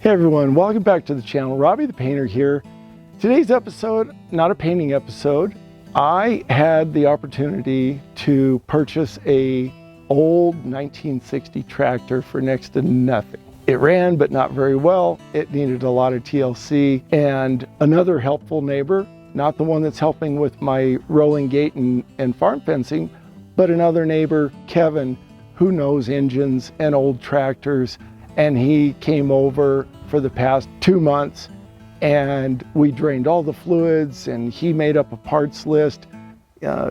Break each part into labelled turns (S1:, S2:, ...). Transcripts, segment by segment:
S1: Hey everyone, welcome back to the channel. Robbie the Painter here. Today's episode, not a painting episode. I had the opportunity to purchase a old 1960 tractor for next to nothing. It ran, but not very well. It needed a lot of TLC, and another helpful neighbor, not the one that's helping with my rolling gate and farm fencing, but another neighbor, Kevin, who knows engines and old tractors. And he came over for the past 2 months and we drained all the fluids and he made up a parts list,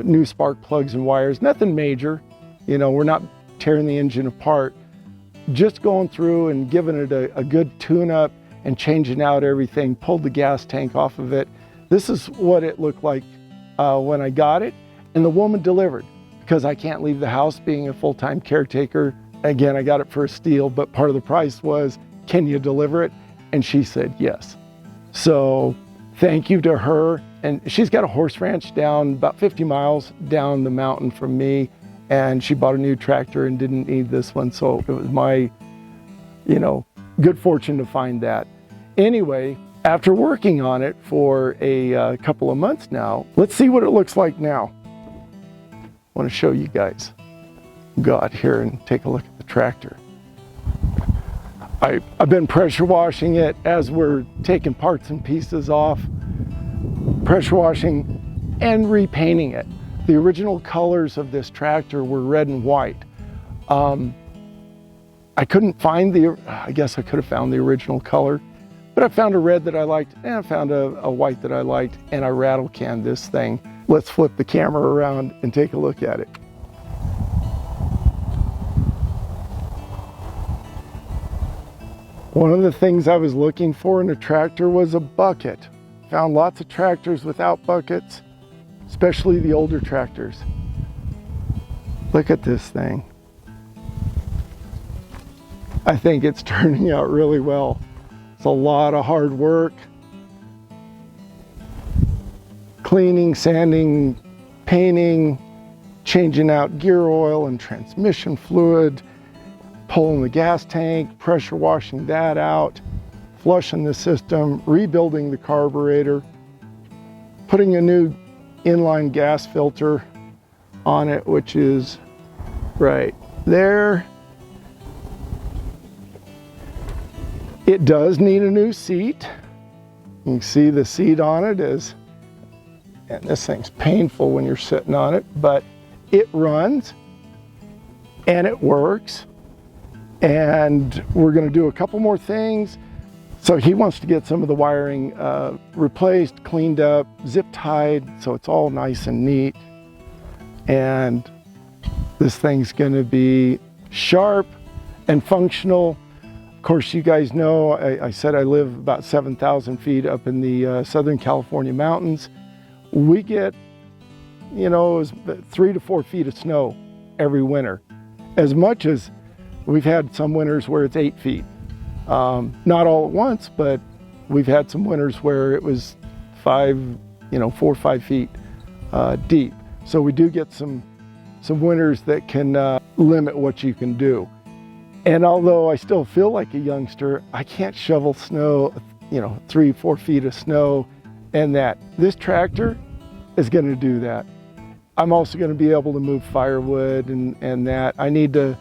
S1: new spark plugs and wires, nothing major. You know, we're not tearing the engine apart, just going through and giving it a good tune-up and changing out everything, pulled the gas tank off of it. This is what it looked like when I got it. And the woman delivered, because I can't leave the house being a full-time caretaker. Again, I got it for a steal, but part of the price was, can you deliver it? And she said yes. So thank you to her. And she's got a horse ranch down about 50 miles down the mountain from me. And she bought a new tractor and didn't need this one. So it was my, good fortune to find that. Anyway, after working on it for a couple of months now, let's see what it looks like now. I want to show you guys. Go out here and take a look at the tractor. I've been pressure washing it as we're taking parts and pieces off, pressure washing and repainting it. The original colors of this tractor were red and white. I couldn't find I guess I could have found the original color, but I found a red that I liked and I found a white that I liked, and I rattle canned this thing. Let's flip the camera around and take a look at it. One of the things I was looking for in a tractor was a bucket. Found lots of tractors without buckets, especially the older tractors. Look at this thing. I think it's turning out really well. It's a lot of hard work. Cleaning, sanding, painting, changing out gear oil and transmission fluid, pulling the gas tank, pressure washing that out, flushing the system, rebuilding the carburetor, putting a new inline gas filter on it, which is right there. It does need a new seat. You can see the seat on it is, and this thing's painful when you're sitting on it, but it runs and it works. And we're going to do a couple more things. So he wants to get some of the wiring replaced, cleaned up, zip tied, so it's all nice and neat. And this thing's going to be sharp and functional. Of course, you guys know I said I live about 7,000 feet up in the Southern California mountains. We get, 3 to 4 feet of snow every winter, as much as we've had some winters where it's 8 feet. Not all at once, but we've had some winters where it was 4 or 5 feet deep. So we do get some winters that can limit what you can do. And although I still feel like a youngster, I can't shovel snow, 3, 4 feet of snow, and that. This tractor is going to do that. I'm also going to be able to move firewood and that. I need to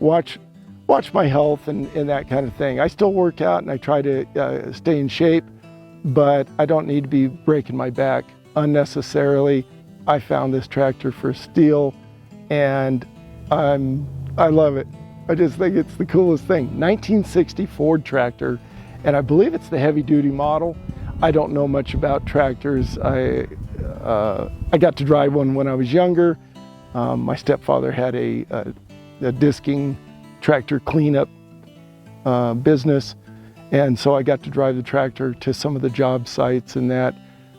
S1: watch my health and that kind of thing. I still work out and I try to stay in shape, but I don't need to be breaking my back unnecessarily. I found this tractor for a steal and I love it. I just think it's the coolest thing. 1960 Ford tractor, and I believe it's the heavy duty model. I don't know much about tractors. I got to drive one when I was younger. My stepfather had a disking tractor cleanup business, and so I got to drive the tractor to some of the job sites and that,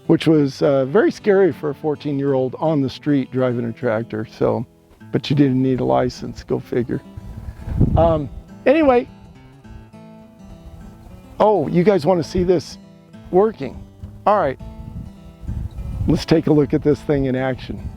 S1: which was very scary for a 14-year-old on the street driving a tractor. So, but you didn't need a license, go figure. Anyway, oh, you guys want to see this working? All right, let's take a look at this thing in action.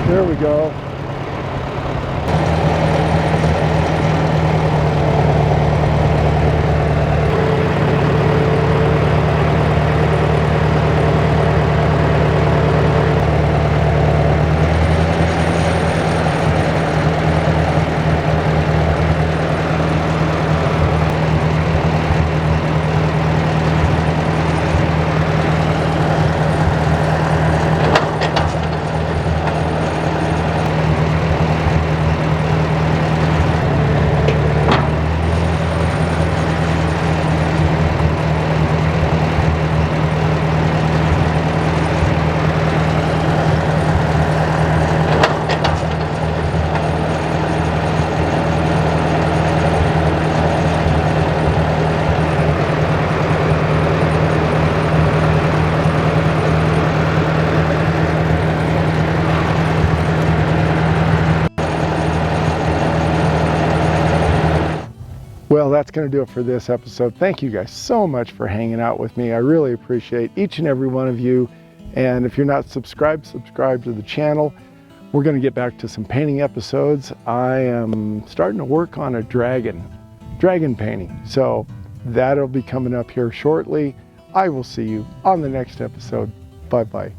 S1: There we go. Well, that's going to do it for this episode. Thank you guys so much for hanging out with me. I really appreciate each and every one of you. And if you're not subscribed, subscribe to the channel. We're going to get back to some painting episodes. I am starting to work on a dragon painting. So that'll be coming up here shortly. I will see you on the next episode. Bye-bye.